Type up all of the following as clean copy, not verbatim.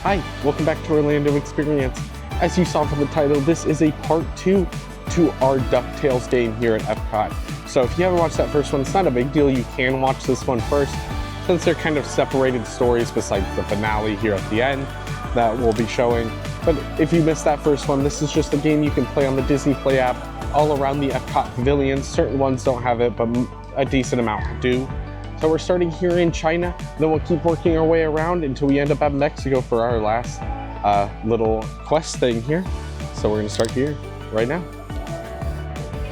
Hi, welcome back to Orlando Experience. As you saw from the title, this is a part 2 to our DuckTales game here at Epcot. So if you haven't watched that first one, it's not a big deal. You can watch this one first, since they're kind of separated stories besides the finale here at the end that we'll be showing. But if you missed that first one, this is just a game you can play on the Disney Play app all around the Epcot pavilions. Certain ones don't have it, but a decent amount do. So we're starting here in China, then we'll keep working our way around until we end up at Mexico for our last little quest thing here. So we're gonna start here right now.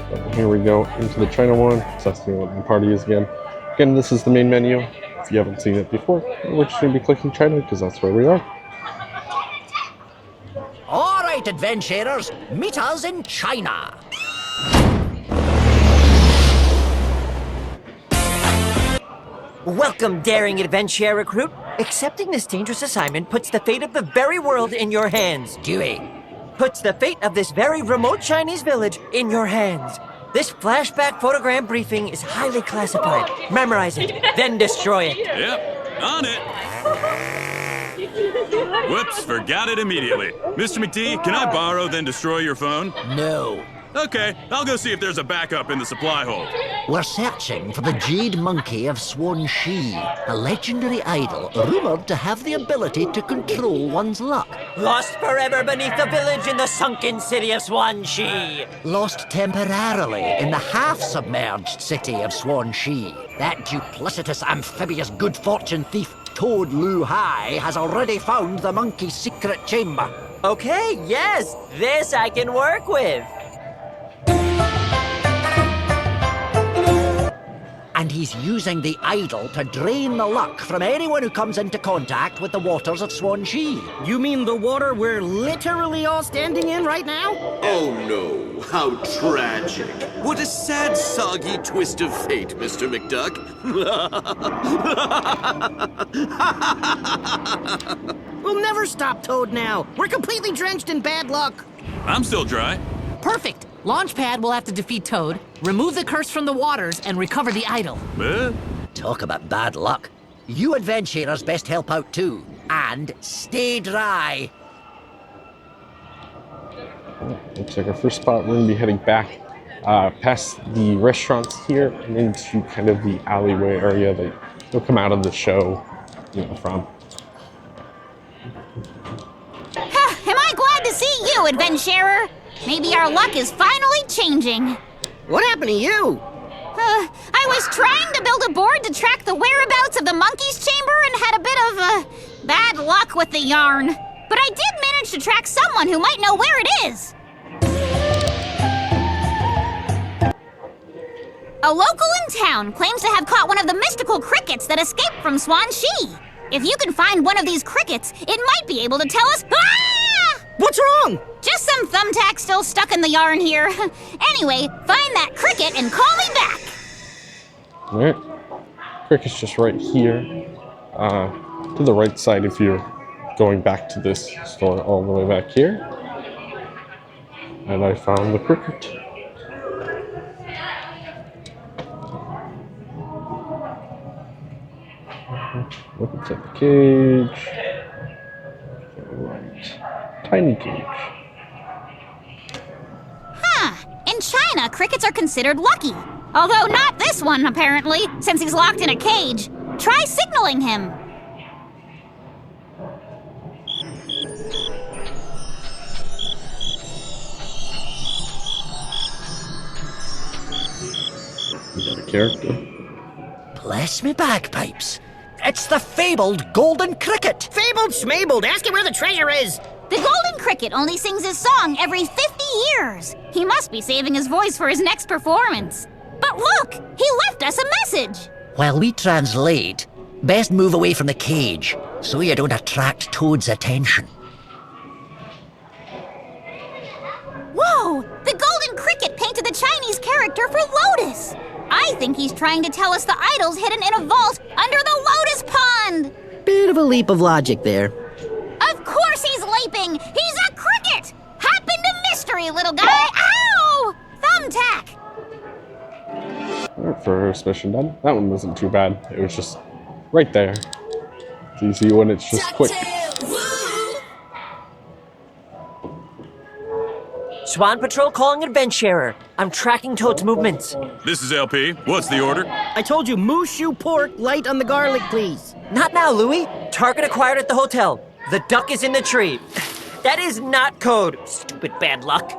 So here we go into the China one. So that's what the party is again. Again, this is the main menu. If you haven't seen it before, we're just gonna be clicking China because that's where we are. All right, adventurers, meet us in China. Welcome, daring adventure recruit. Accepting this dangerous assignment puts the fate of the very world in your hands. Dewey. Puts the fate of this very remote Chinese village in your hands. This flashback photogram briefing is highly classified. Memorize it, then destroy it. Yep, on it. Whoops, forgot it immediately. Mr. McD, can I borrow then destroy your phone? No. Okay, I'll go see if there's a backup in the supply hold. We're searching for the Jade Monkey of Swansea, a legendary idol rumored to have the ability to control one's luck. Lost forever beneath the village in the sunken city of Swansea. Lost temporarily in the half-submerged city of Swansea. That duplicitous amphibious good fortune thief, Toad Loo Hai, has already found the monkey's secret chamber. Okay, yes, this I can work with. And he's using the idol to drain the luck from anyone who comes into contact with the waters of Swansea. You mean the water we're literally all standing in right now? Oh no, how tragic. What a sad, soggy twist of fate, Mr. McDuck. We'll never stop Toad now. We're completely drenched in bad luck. I'm still dry. Perfect. Launchpad will have to defeat Toad, remove the curse from the waters, and recover the idol. Talk about bad luck. You adventurers best help out too. And stay dry. Looks like our first spot, we're gonna be heading back past the restaurants here and into kind of the alleyway area that you'll come out of the show, from. Am I glad to see you, adventurer? Maybe our luck is finally changing. What happened to you? I was trying to build a board to track the whereabouts of the monkey's chamber and had a bit of bad luck with the yarn. But I did manage to track someone who might know where it is. A local in town claims to have caught one of the mystical crickets that escaped from Swansea. If you can find one of these crickets, it might be able to tell us... Ah! What's wrong? Just some thumbtack still stuck in the yarn here. Anyway, find that cricket and call me back. All right, cricket's just right here, to the right side if you're going back to this store, all the way back here. And I found the cricket. Look, it's at the cage. Right. Tiny cage. In China, crickets are considered lucky. Although not this one, apparently, since he's locked in a cage. Try signaling him. You got a character? Bless me bagpipes. It's the fabled golden cricket. Fabled schmabled, ask him where the treasure is. The golden cricket only sings his song every 50 years. He must be saving his voice for his next performance. But look, he left us a message. While we translate, best move away from the cage so you don't attract Toad's attention. Whoa, the golden cricket painted the Chinese character for Lotus. I think he's trying to tell us the idol's hidden in a vault under the Lotus Pond. Bit of a leap of logic there. Of course he's leaping! He's a cricket! Hop into mystery, little guy! Ow! Thumbtack! First mission done. That one wasn't too bad. It was just right there. It's easy when it's just quick. DuckTales! Woo! Swan Patrol calling Adventurer. I'm tracking Toad's movements. This is LP. What's the order? I told you, moose shoe pork, light on the garlic, please. Not now, Louie. Target acquired at the hotel. The duck is in the tree. That is not code. Stupid bad luck.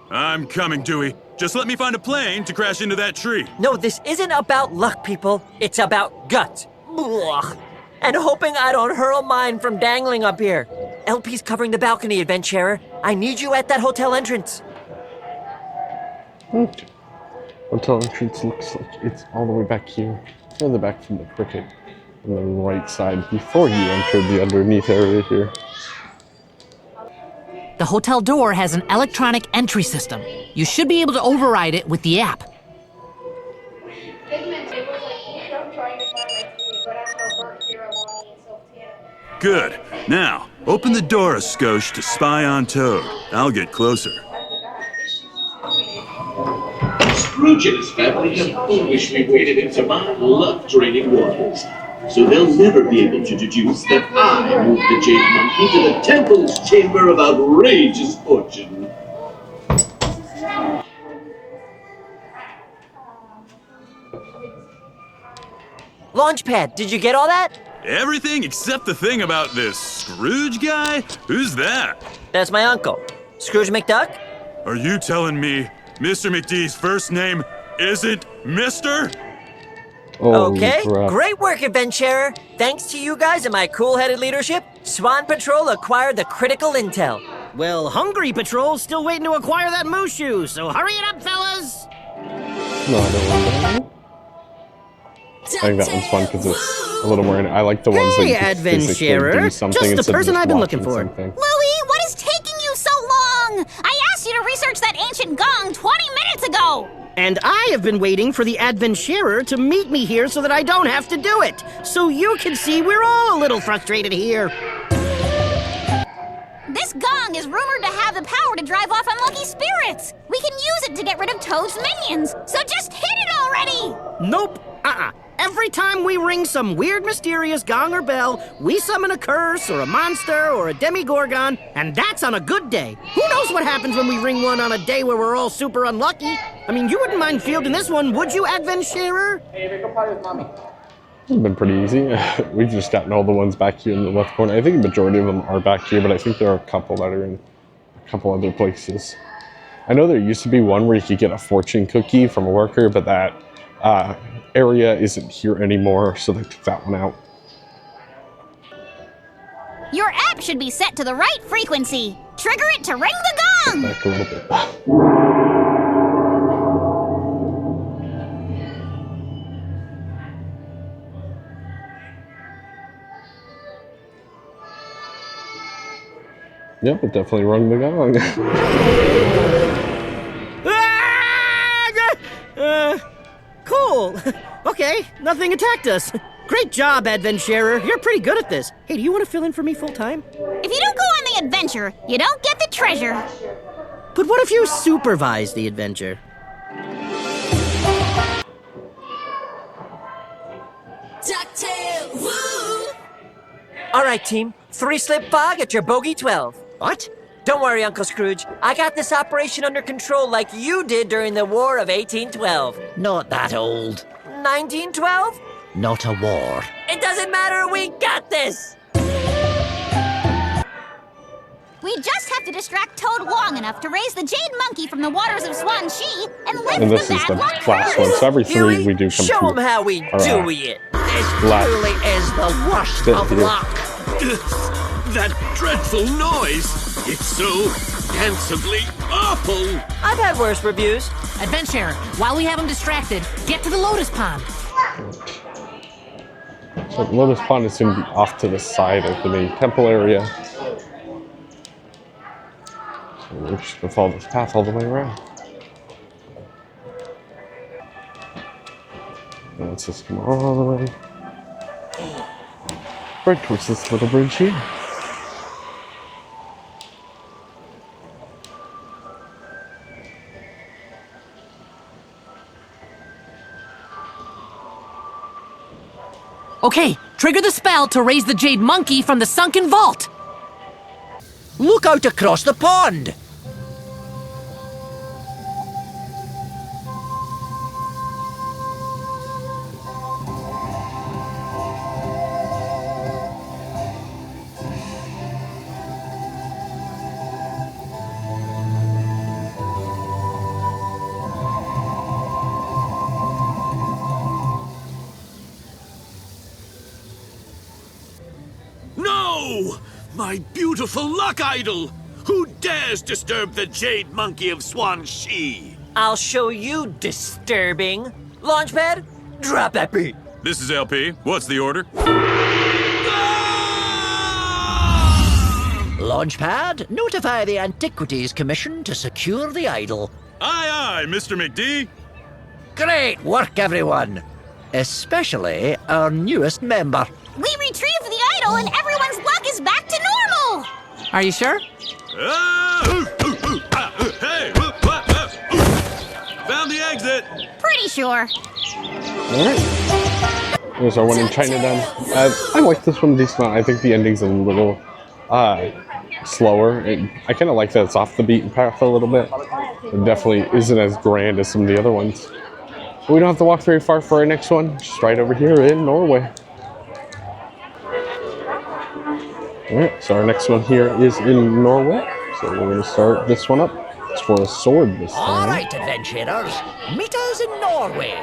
I'm coming, Dewey. Just let me find a plane to crash into that tree. No, this isn't about luck, people. It's about guts. Ugh. And hoping I don't hurl mine from dangling up here. LP's covering the balcony, Adventurer. I need you at that hotel entrance. Okay. Hotel entrance looks like it's all the way back here. Further back from the cricket. On the right side before you enter the underneath area here. The hotel door has an electronic entry system. You should be able to override it with the app. Good. Now, open the door a skosh to spy on Toad. I'll get closer. Scrooge and his family have foolishly waded into my luck-draining waters. So they'll never be able to deduce that I moved the Jade Monkey to the Temple's Chamber of Outrageous Fortune. Launchpad, did you get all that? Everything except the thing about this Scrooge guy? Who's that? That's my uncle, Scrooge McDuck. Are you telling me Mr. McDee's first name isn't Mr.? Holy Okay, crap. great work, Adventurer. Thanks to you guys and my cool-headed leadership, Swan Patrol acquired the critical intel. Well, Hungry Patrol's still waiting to acquire that moose shoe, so hurry it up, fellas! No, I don't want that. I think that one's fun because it's a little more. I like the ones Hey, that you physically do Adventurer. something Just the instead of person just I've been looking watching for. something. Louie, what is taking you so long? I asked you to research that ancient gong 20 minutes ago. And I have been waiting for the Adventurer to meet me here so that I don't have to do it. So you can see we're all a little frustrated here. This gong is rumored to have the power to drive off unlucky spirits. We can use it to get rid of Toad's minions. So just hit it already! Nope. Every time we ring some weird, mysterious gong or bell, we summon a curse or a monster or a demigorgon, and that's on a good day. Who knows what happens when we ring one on a day where we're all super unlucky? I mean, you wouldn't mind fielding this one, would you, Adventurer? It's been pretty easy. We've just gotten all the ones back here in the left corner. I think the majority of them are back here, but I think there are a couple that are in a couple other places. I know there used to be one where you could get a fortune cookie from a worker, but that area isn't here anymore, so they took that one out. Your app should be set to the right frequency. Trigger it to ring the gong! Back a little bit. Yep, it definitely rung the gong. Cool. Okay, nothing attacked us. Great job, Adventurer. You're pretty good at this. Hey, do you want to fill in for me full time? If you don't go on the adventure, you don't get the treasure. But what if you supervise the adventure? DuckTales, woo! All right, team. 3-slip fog at your bogey 12. What? Don't worry, Uncle Scrooge. I got this operation under control like you did during the War of 1812. Not that old. 1912? Not a war. It doesn't matter, we got this! We just have to distract Toad long enough to raise the Jade Monkey from the waters of Swan Shi and lift And this the is bad the luck last curse. one. So every three Huey, we do come show to. them how we All right. do it. This Left. truly is the worst Sit of here. luck. That dreadful noise! It's so handsomely awful! I've had worse reviews. Adventurer, while we have him distracted, get to the Lotus Pond. So the Lotus Pond is going to be off to the side of the main temple area. So we're just going to follow this path all the way around. And let's just come all the way right towards this little bridge here. Okay, trigger the spell to raise the Jade Monkey from the sunken vault. Look out across the pond! No! My beautiful luck idol! Who dares disturb the jade monkey of Swansea? I'll show you disturbing. Launchpad, drop that beat. This is LP. What's the order? Launchpad, notify the Antiquities Commission to secure the idol. Aye, aye, Mr. McD. Great work, everyone! Especially our newest member. We retrieved the idol and everyone's luck is back to normal! Are you sure? Hey! Found the exit! Pretty sure. Alright. There's our one in China done. I like this one decent. I think the ending's a little slower. I kind of like that it's off the beaten path a little bit. It definitely isn't as grand as some of the other ones. But we don't have to walk very far for our next one. Just right over here in Norway. Alright, so our next one here is in Norway. So we're going to start this one up. It's for a sword this time. All right, adventurers, meet us in Norway.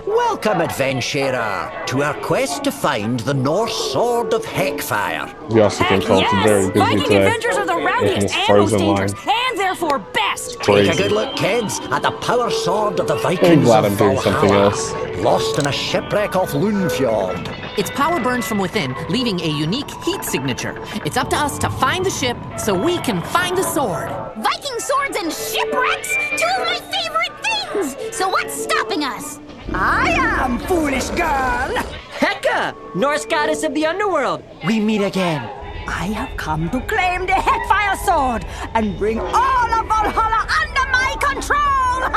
Welcome, adventurer, to our quest to find the Norse Sword of Heckfire. We also can tell it's very busy Viking today. adventures are the And rowdiest it's and most frozen dangerous, line. and therefore best. Take a Crazy. good look, kids, at the power sword of the I'm Vikings glad of I'm doing something Valhalla, else. lost in a shipwreck off Lunefjord. Its power burns from within, leaving a unique heat signature. It's up to us to find the ship so we can find the sword. Viking swords and shipwrecks? Two of my favorite things! So what's stopping us? I am, foolish girl. Heka, Norse goddess of the underworld. We meet again. I have come to claim the Heckfire sword and bring all of Valhalla under my control.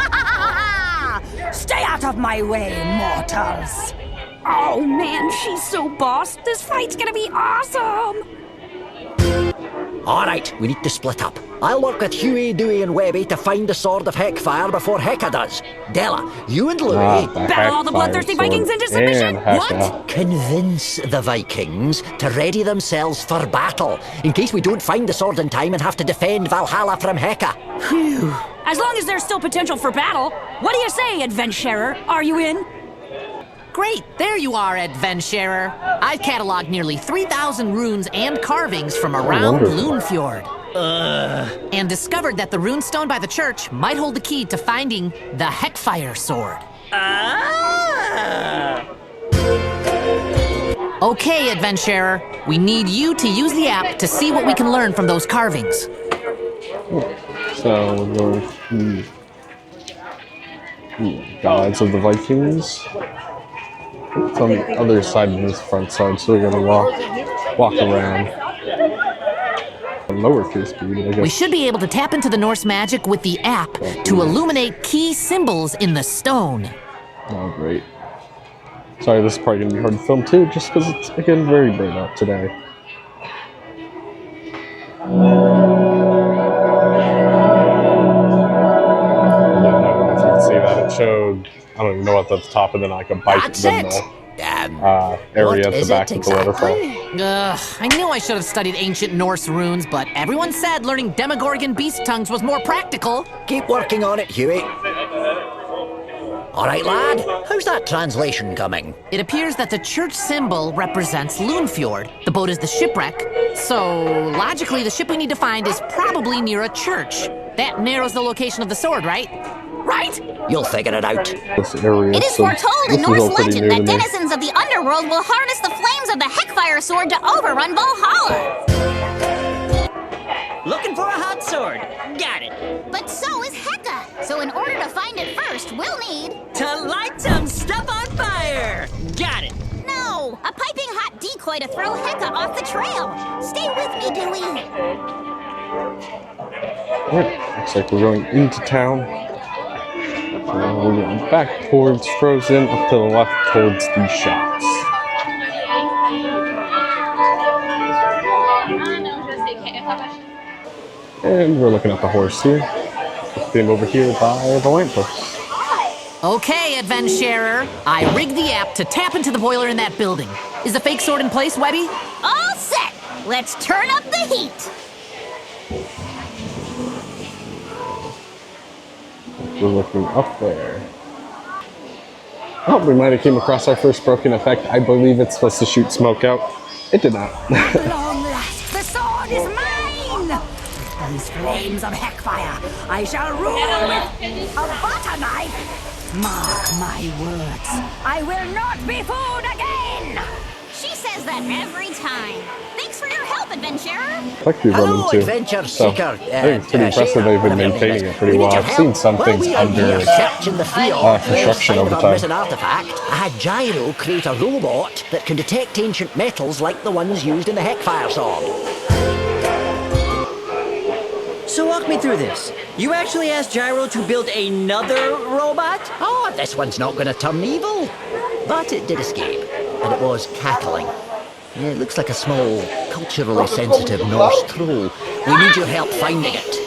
Stay out of my way, mortals. Oh man, she's so boss. This fight's gonna be awesome. All right, we need to split up. I'll work with Huey, Dewey, and Webby to find the Sword of Heckfire before Heka does. Della, you and Louie Battle all the bloodthirsty Vikings into submission? What? Convince the Vikings to ready themselves for battle, in case we don't find the sword in time and have to defend Valhalla from Heka. Phew. As long as there's still potential for battle. What do you say, adventurer? Are you in? Great, there you are, adventurer. I've cataloged nearly 3,000 runes and carvings from around Lunefjord. And discovered that the runestone by the church might hold the key to finding the Heckfire sword. Okay, adventurer, we need you to use the app to see what we can learn from those carvings. So we're going Gods of the Vikings. It's on the other side of this front side, so we're gonna walk around. Lowercase speed, I guess. We should be able to tap into the Norse magic with the app to illuminate key symbols in the stone. Oh, great. Sorry, this is probably gonna be hard to film too, just because it's, again, very bright out today. I don't know if you can see that. It showed, I don't even know what's at the top, and then like a bike That's then it. area at the is back it of the waterfall. Ugh, I knew I should have studied ancient Norse runes, but everyone said learning Demogorgon beast tongues was more practical. Keep working on it, Huey. All right, lad, how's that translation coming? It appears that the church symbol represents Lunefjord. The boat is the shipwreck. So, logically, the ship we need to find is probably near a church. That narrows the location of the sword, right? Right? You'll figure it out. This area. It is so foretold in this is all Norse pretty legend new that to me. denizens of the underworld will harness the flames of the Heckfire sword to overrun Valhalla. Looking for a hot sword. Got it. But so is Heka. So in order to find it first, we'll need... To light some stuff on fire. Got it. No! A piping hot decoy to throw Heka off the trail. Stay with me, Dewey. Alright, looks like we're going into town. So back towards Frozen, up to the left towards the shops. And we're looking at the horse here. Came over here by the lamppost. Okay, adventurer. I rigged the app to tap into the boiler in that building. Is the fake sword in place, Webby? All set. Let's turn up the heat. We're looking up there. Oh, we might have came across our first broken effect. I believe it's supposed to shoot smoke out. It did not. Long last, the sword is mine! With these flames of heckfire, I shall rule with a butter knife. Mark my words, I will not be fooled again! She says that every time. Thanks for your help, adventurer. Like we've run Hello, into. adventure So, seeker. I think it's pretty impressive they've been maintaining it pretty well. I've seen some things under construction over time. An artifact, I had Gyro create a robot that can detect ancient metals like the ones used in the Heckfire sword. So walk me through this. You actually asked Gyro to build another robot? Oh, this one's not going to turn evil. But it did escape, and it was cackling. Yeah, it looks like a small, culturally sensitive Norse troll. We need your help finding it.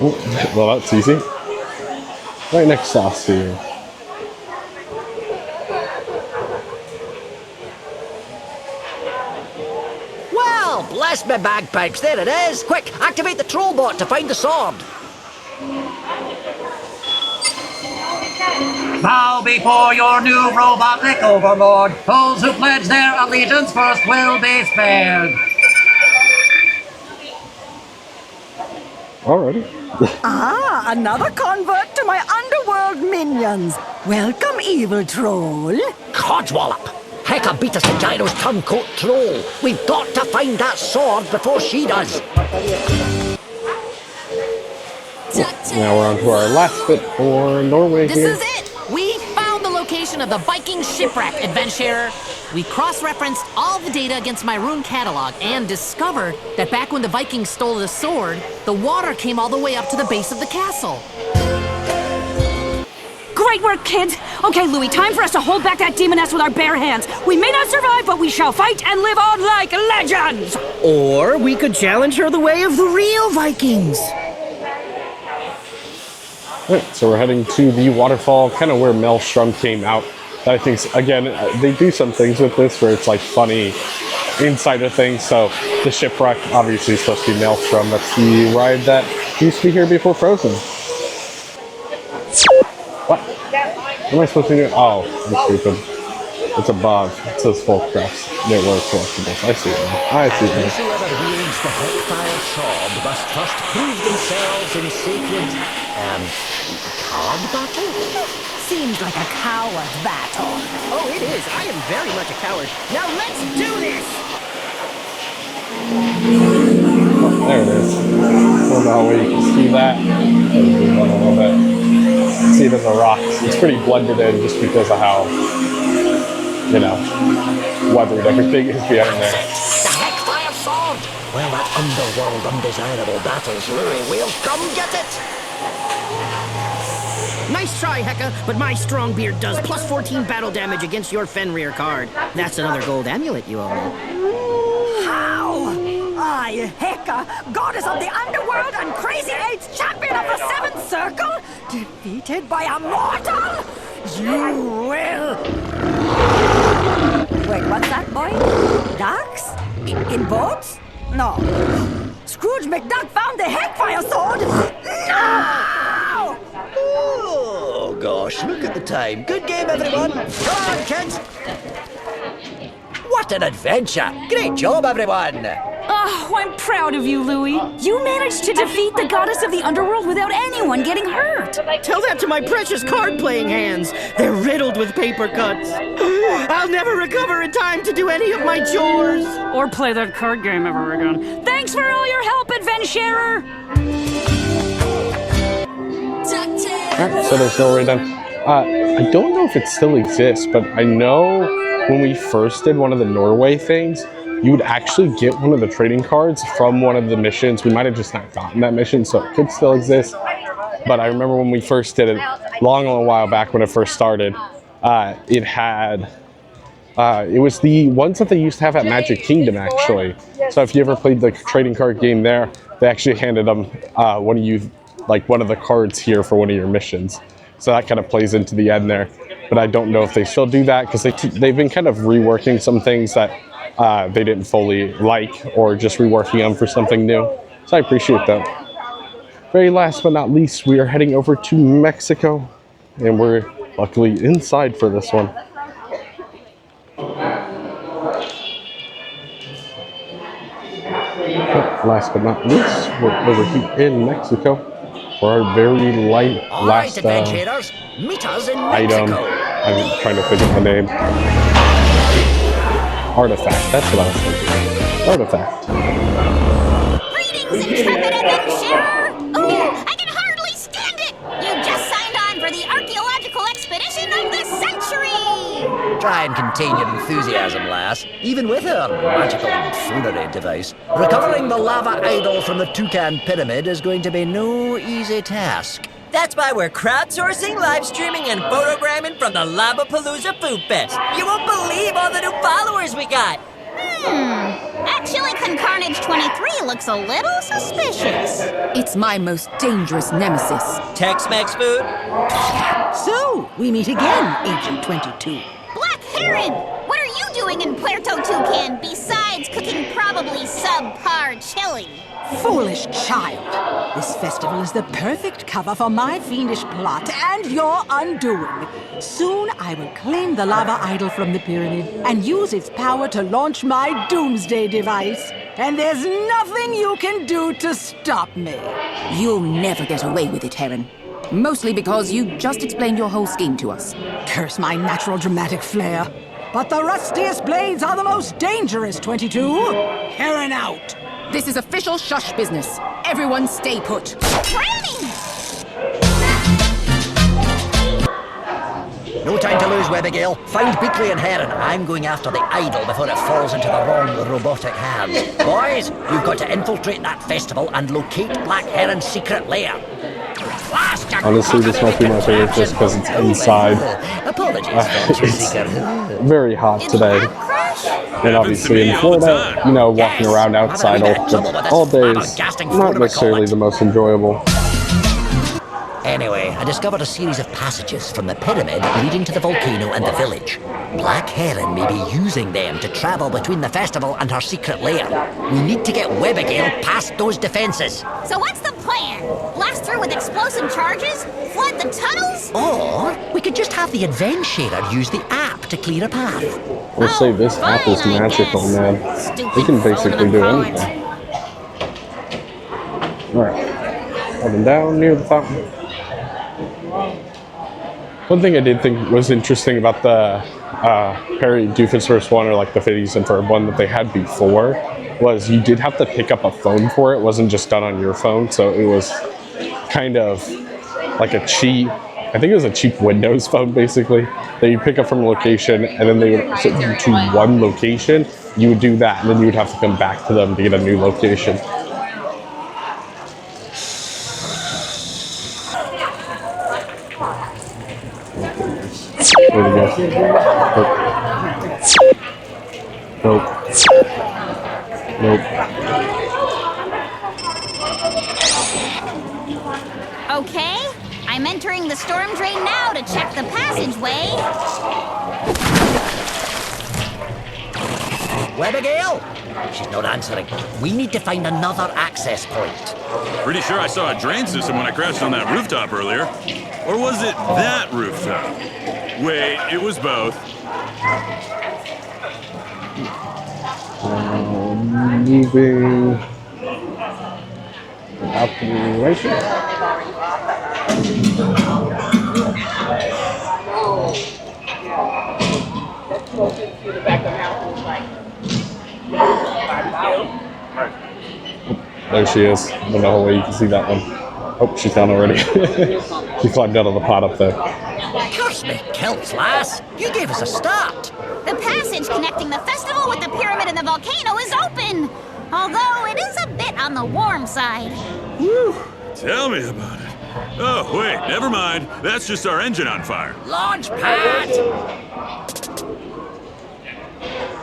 Oh, well, that's easy. Right next to us here. Well, bless my bagpipes, there it is. Quick, activate the troll bot to find the sword. Bow before your new robotic overlord. Those who pledge their allegiance first will be spared. Alrighty. Ah, another convert to my underworld minions. Welcome, evil troll. Codswallop! Hecka beat us to Gyro's turncoat troll. We've got to find that sword before she does. Now we're on to our last bit for Norway This here. is it! We found the location of the Viking shipwreck, adventurer. We cross-referenced all the data against my rune catalog and discovered that back when the Vikings stole the sword, the water came all the way up to the base of the castle. Great work, kids. Okay, Louis, time for us to hold back that demoness with our bare hands. We may not survive, but we shall fight and live on like legends. Or we could challenge her the way of the real Vikings. Right, so we're heading to the waterfall, kind of where Maelstrom came out. I think, again, they do some things with this where it's like funny insider things. So the shipwreck obviously is supposed to be Maelstrom. That's the ride that used to be here before Frozen. What? What am I supposed to do? Oh, I'm stupid. It's above. It says full crafts. Network collectibles. I see it now. I see it now. Whosoever wields the Heckfire sword must first prove themselves in sacred, card battle? Seems like a coward battle. Oh, it is. I am very much a coward. Now let's do this! Oh, there it is. I don't know how you can see that. Zoom on a little bit. See it in the rocks. It's pretty blended in just because of how, you know, weathered everything is behind there. The Heckfire sword! Well, that underworld undesirable battles Louis will come get it! Nice try, Hecka, but my strong beard does plus 14 battle damage against your Fenrir card. That's another gold amulet you owe me. How? I, Hecka, goddess of the underworld and crazy eights champion of the seventh circle, defeated by a mortal? You will. Wait, what's that, boy? Ducks? In boats? No. Scrooge McDuck found the Heckfire sword? No! Oh, gosh, look at the time. Good game, everyone. Come on, kids. What an adventure. Great job, everyone. Oh, I'm proud of you, Louis. You managed to defeat the goddess of the underworld without anyone getting hurt. Tell that to my precious card-playing hands. They're riddled with paper cuts. I'll never recover in time to do any of my chores. Or play that card game ever again. Thanks for all your help, adventurer. So there's Norway done. I don't know if it still exists, but I know when we first did one of the Norway things, you would actually get one of the trading cards from one of the missions. We might have just not gotten that mission, so it could still exist. but I remember when we first did it, long while back when it first started, it had, it was the ones that they used to have at Magic Kingdom, actually. So if you ever played the trading card game there, they actually handed them one of the cards here for one of your missions. So that kind of plays into the end there. But I don't know if they still do that, because they've been kind of reworking some things that they didn't fully like, or just reworking them for something new. So I appreciate that. Very last but not least, we are heading over to Mexico, and we're luckily inside for this one. Last but not least, we're over here in Mexico for our very last adventurers, meet us in item. Mexico. I'm trying to think of the name. Artifact, that's what I was thinking. Artifact. Greetings, intrepid adventurer! Ooh, I can hardly stand it! You just signed on for the archaeological expedition of the century! Try and contain your enthusiasm, lass. Even with our magical funerary device, recovering the lava idol from the Toucan Pyramid is going to be no easy task. That's why we're crowdsourcing, live streaming, and photogramming from the Labapalooza Food Fest. You won't believe all the new followers we got. Actually, Concarnage 23 looks a little suspicious. It's my most dangerous nemesis. Tex-Mex food? So, we meet again, Agent 22. Black Heron! What are you doing in Puerto Toucan besides cooking probably subpar chili? Foolish child. This festival is the perfect cover for my fiendish plot and your undoing. Soon I will claim the lava idol from the pyramid and use its power to launch my doomsday device. And there's nothing you can do to stop me. You'll never get away with it, Heron. Mostly because you just explained your whole scheme to us. Curse my natural dramatic flair. But the rustiest blades are the most dangerous, 22. Heron out. This is official shush business. Everyone stay put. Granny! No time to lose, Webigail. Find Beakley and Heron. I'm going after the idol before it falls into the wrong robotic hands. Boys, you've got to infiltrate that festival and locate Black Heron's secret lair. Honestly, this might be my favorite just because it's inside. Apologies, It's very hot today. And obviously in Florida, you know, walking around outside all day is not necessarily the most enjoyable. Anyway, I discovered a series of passages from the pyramid leading to the volcano and the village. Black Heron may be using them to travel between the festival and her secret lair. We need to get Webigail past those defenses. So what's the plan? Blast through with explosive charges? Flood the tunnels? Or we could just have the adventurer use the app to clear a path. We'll say this app is magical, man. We can basically do anything. Alright. Up and down near the fountain. One thing I did think was interesting about the Perry Doofenshmirtz one, or like the Phineas and Ferb one that they had before, was you did have to pick up a phone for it. It wasn't just done on your phone, so it was kind of like a cheap, I think it was a cheap Windows phone basically, that you pick up from a location and then they would send you to one location. You would do that and then you would have to come back to them to get a new location. Where'd he go? Nope. Nope. Okay, I'm entering the storm drain now to check the passageway. Webigail? She's not answering. We need to find another access point. Pretty sure I saw a drain system when I crashed on that rooftop earlier. Or was it that rooftop? Wait, it was both. Moving operation. There she is. I don't know how well you can see that one. Oh, she's down already. She climbed out of the pot up there. Curse me kills, lass. You gave us a start. The passage connecting the festival with the pyramid and the volcano is open. Although it is a bit on the warm side. Whew. Tell me about it. Oh, wait, never mind. That's just our engine on fire. Launch pad!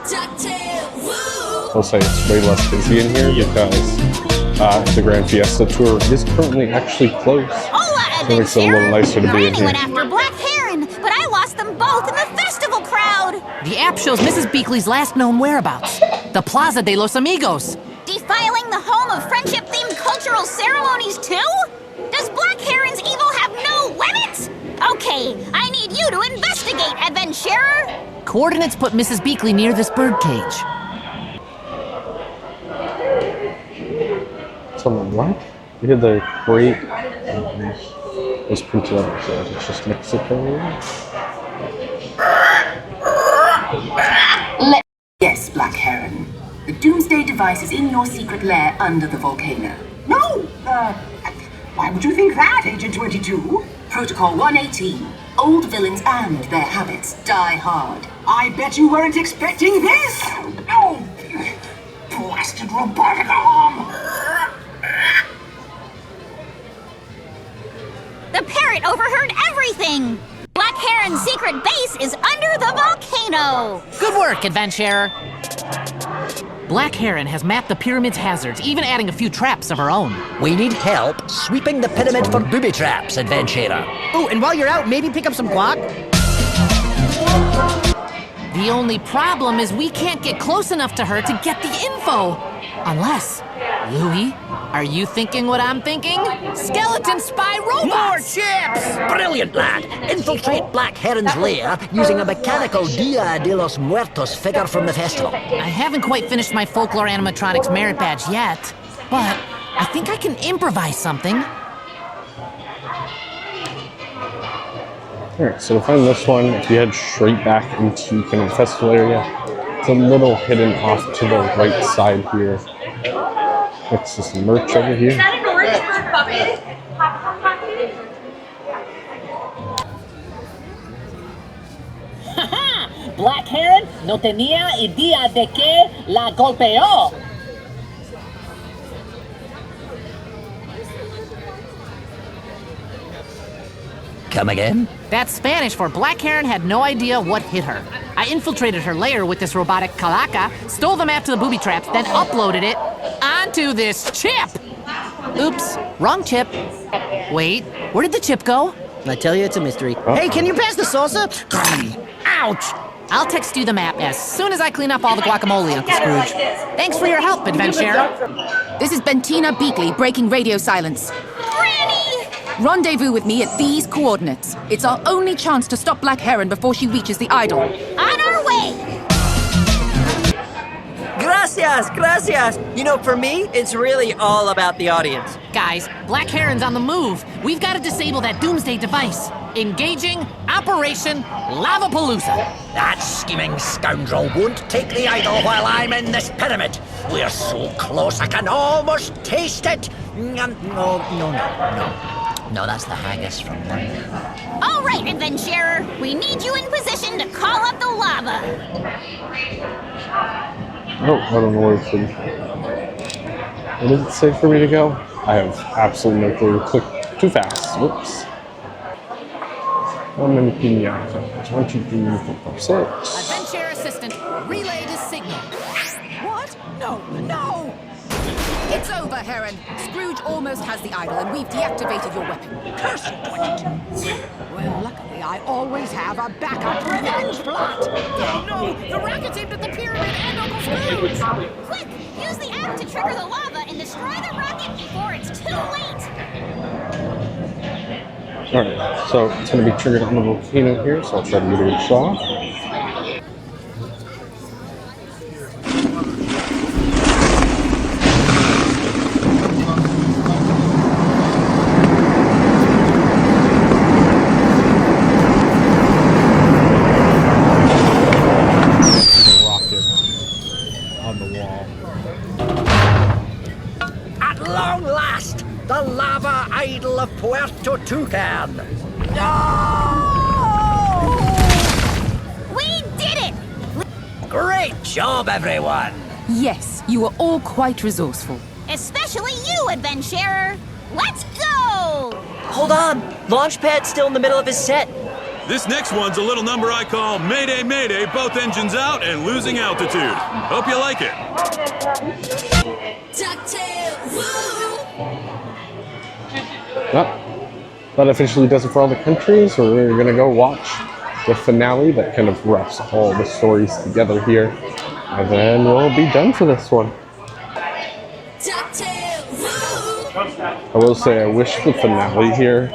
DuckTales, woo! I'll say it's way less busy in here because the Grand Fiesta Tour is currently actually closed. Hola, So it makes it a little nicer to be in Granny here. went after Black Heron, but I lost them both in the festival crowd. The app shows Mrs. Beakley's last known whereabouts. The Plaza de los Amigos. Defiling the home of friendship-themed cultural ceremonies too? Does Black Heron's evil have no limits? Okay, I need you to investigate, adventurer. Coordinates put Mrs. Beakley near this birdcage. So on the left, we had the great was printed up, so it's just Mexico. Yes, Black Heron. The Doomsday device is in your secret lair under the volcano. No! Why would you think that, Agent 22? Protocol 118. Old villains and their habits die hard. I bet you weren't expecting this! Oh! Blasted robotic arm! The parrot overheard everything. Black Heron's secret base is under the volcano. Good work, adventurer. Black Heron has mapped the pyramid's hazards, even adding a few traps of her own. We need help sweeping the pyramid for booby traps, adventurer. Oh, and while you're out, maybe pick up some guac? The only problem is we can't get close enough to her to get the info. Unless, Louie, are you thinking what I'm thinking? Skeleton spy robots! More chips! Brilliant, lad. Infiltrate Black Heron's lair using a mechanical Dia de los Muertos figure from the festival. I haven't quite finished my folklore animatronics merit badge yet, but I think I can improvise something. Alright, so to find this one, if you head straight back into kind of the festival area, it's a little hidden off to the right side here. Next to some merch over here. Is that an orange bird puppet? Popcorn puppet? Black Heron no tenía idea de que la golpeó. Come again? That's Spanish for Black Heron had no idea what hit her. I infiltrated her lair with this robotic calaca, stole the map to the booby traps, then uploaded it onto this chip! Oops, wrong chip. Wait, where did the chip go? I tell you, it's a mystery. Hey, can you pass the salsa? Ouch! I'll text you the map as soon as I clean up all the guacamole, Uncle Scrooge. Thanks for your help, adventurer. This is Bentina Beakley breaking radio silence. Granny! Rendezvous with me at these coordinates. It's our only chance to stop Black Heron before she reaches the idol. On our way! Gracias, gracias. You know, for me, it's really all about the audience. Guys, Black Heron's on the move. We've got to disable that Doomsday device. Engaging Operation Lavapalooza. That scheming scoundrel won't take the idol while I'm in this pyramid. We're so close I can almost taste it. No, that's the haggis from London. All right, adventurer. We need you in position to call up the lava. Oh, I don't know where it's in. What does it say for me to go? I have absolutely no clue. Click too fast. Whoops. How many pinata? 1, 2, 3, 4, 5, 6. Adventure assistant, relay this signal. What? No! It's over, Heron. Scrooge almost has the idol, and we've deactivated your weapon. Curse you, 22. Well, luckily, I always have a backup revenge plot. Oh no! The rocket's aimed at the pyramid and Uncle Scrooge! Quick! Use the app to trigger the lava and destroy the rocket before it's too late! Alright, so it's going to be triggered on the volcano here, so I'll try to get it off. The lava idol of Puerto Toucan! No! We did it! Great job, everyone! Yes, you are all quite resourceful. Especially you, adventurer! Let's go! Hold on. Launchpad's still in the middle of his set. This next one's a little number I call Mayday, Mayday, both engines out and losing altitude. Hope you like it. DuckTales, woo! Well, that officially does it for all the countries. We're gonna go watch the finale that kind of wraps all the stories together here. And then we'll be done for this one. DuckTales, woo! I will say I wish the finale here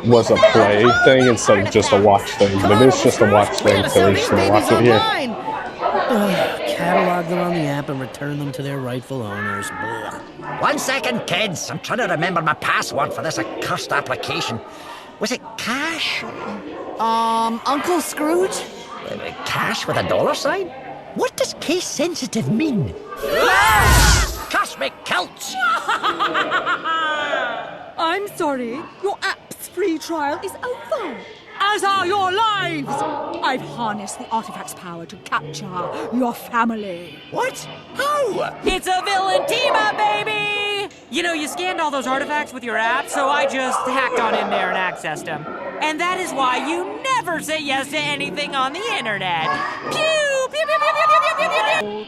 was a play thing instead of just a watch thing. But it is just a watch thing, so we're just gonna watch it here. Catalog them on the app and return them to their rightful owners. Blah. 1 second, kids. I'm trying to remember my password for this accursed application. Was it cash? Uncle Scrooge? Cash with a dollar sign? What does case sensitive mean? Cosmic Celts! I'm sorry. Your app's free trial is over. As are your lives! I've harnessed the artifact's power to capture your family. What? How? It's a villain team-up, baby! You know, you scanned all those artifacts with your app, so I just hacked on in there and accessed them. And that is why you never say yes to anything on the internet. Pew! Pew, pew, pew, pew, pew, pew, pew, pew.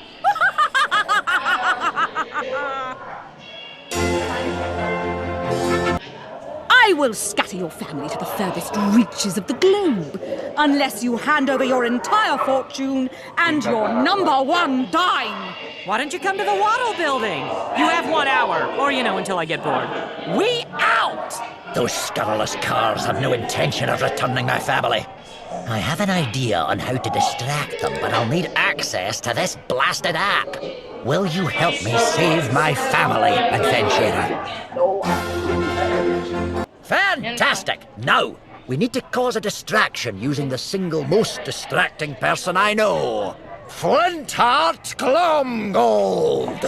I will scatter your family to the furthest reaches of the globe, unless you hand over your entire fortune and your #1 dime. Why don't you come to the Waddle Building? You have 1 hour, or, until I get bored. We out! Those scurrilous cars have no intention of returning my family. I have an idea on how to distract them, but I'll need access to this blasted app. Will you help me save my family, adventurer? Fantastic! Now, we need to cause a distraction using the single most distracting person I know. Flintheart Glomgold!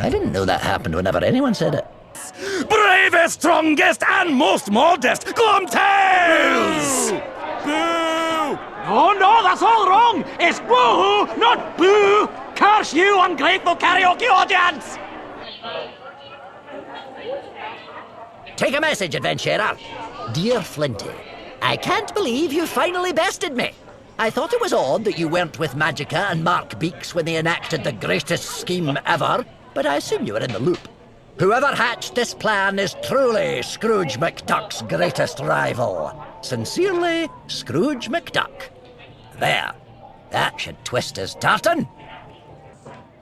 I didn't know that happened whenever anyone said it. Bravest, strongest, and most modest, Glomtails! Boo! Oh no, that's all wrong! It's boo, not boo! Curse you, ungrateful karaoke audience! Take a message, adventurer. Dear Flinty, I can't believe you finally bested me. I thought it was odd that you weren't with Magica and Mark Beaks when they enacted the greatest scheme ever, but I assume you were in the loop. Whoever hatched this plan is truly Scrooge McDuck's greatest rival. Sincerely, Scrooge McDuck. There. That should twist his tartan.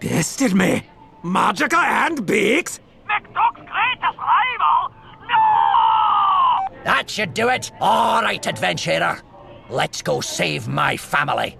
Bested me? Magica and Beaks? McDuck's greatest rival? No! That should do it. All right, adventurer. Let's go save my family.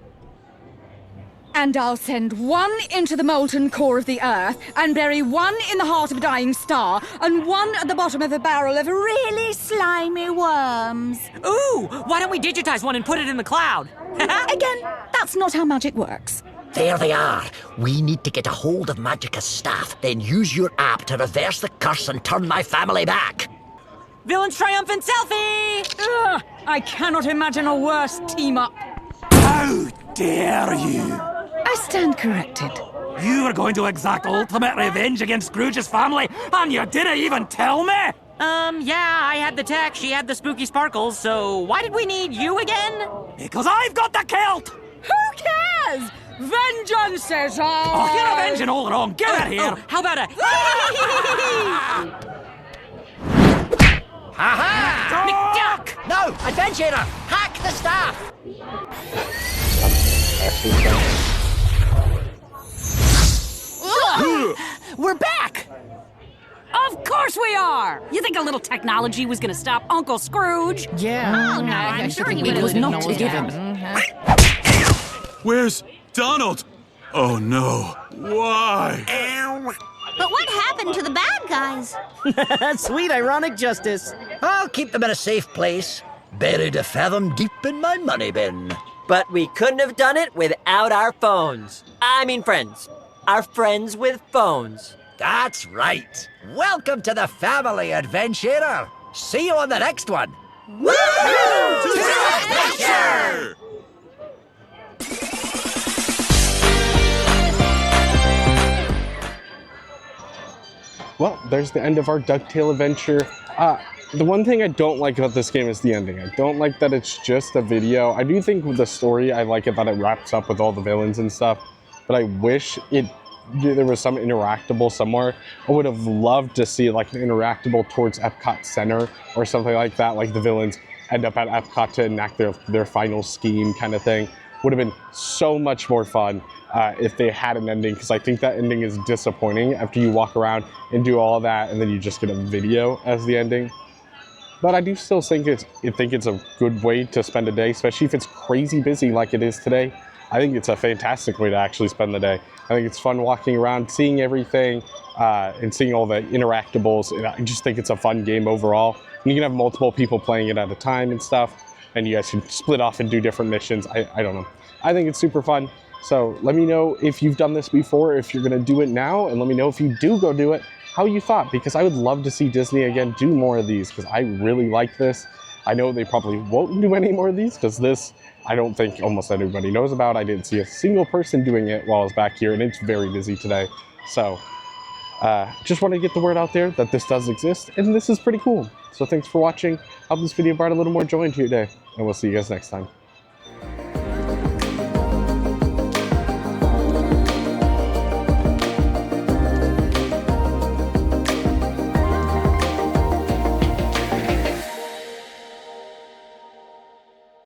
And I'll send one into the molten core of the earth, and bury one in the heart of a dying star, and one at the bottom of a barrel of really slimy worms. Ooh, why don't we digitize one and put it in the cloud? Again, that's not how magic works. There they are. We need to get a hold of Magica's staff, then use your app to reverse the curse and turn my family back. Villain's triumphant selfie! Ugh, I cannot imagine a worse team-up. How dare you! I stand corrected. You were going to exact ultimate revenge against Scrooge's family, and you didn't even tell me! Yeah, I had the tech, she had the spooky sparkles, so why did we need you again? Because I've got the kilt! Who cares? Vengeance is ours! Oh, you're avenging all wrong. Get out of here! How about a... Ha-ha! McDuck! No, adventurer! Hack the staff! We're back! Of course we are! You think a little technology was gonna stop Uncle Scrooge? Yeah. Oh, no, I'm sure he it would was have. not to give him. Where's Donald? Oh no. Why? But what happened to the bad guys? Sweet ironic justice. I'll keep them in a safe place, buried a fathom deep in my money bin. But we couldn't have done it without our phones. I mean friends. Our friends with phones. That's right. Welcome to the family, adventurer. See you on the next one. To the adventure! well, there's the end of our DuckTale adventure. The one thing I don't like about this game is the ending. I don't like that it's just a video. I do think with the story, I like it that it wraps up with all the villains and stuff, but I wish there was some interactable somewhere. I would have loved to see like an interactable towards Epcot Center or something like that, like the villains end up at Epcot to enact their final scheme kind of thing. Would have been so much more fun if they had an ending, because I think that ending is disappointing after you walk around and do all of that and then you just get a video as the ending. But I do still think it's a good way to spend a day, especially if it's crazy busy like it is today. I think it's a fantastic way to actually spend the day. I think it's fun walking around, seeing everything, and seeing all the interactables. And I just think it's a fun game overall. And you can have multiple people playing it at a time and stuff, and you guys can split off and do different missions. I don't know. I think it's super fun. So let me know if you've done this before, if you're gonna do it now, and let me know if you do go do it, how you thought, because I would love to see Disney again do more of these, because I really like this. I know they probably won't do any more of these, because this, I don't think almost everybody knows about. I didn't see a single person doing it while I was back here, and it's very busy today. So just want to get the word out there that this does exist, and this is pretty cool. So thanks for watching. I hope this video brought a little more joy into your day, and we'll see you guys next time.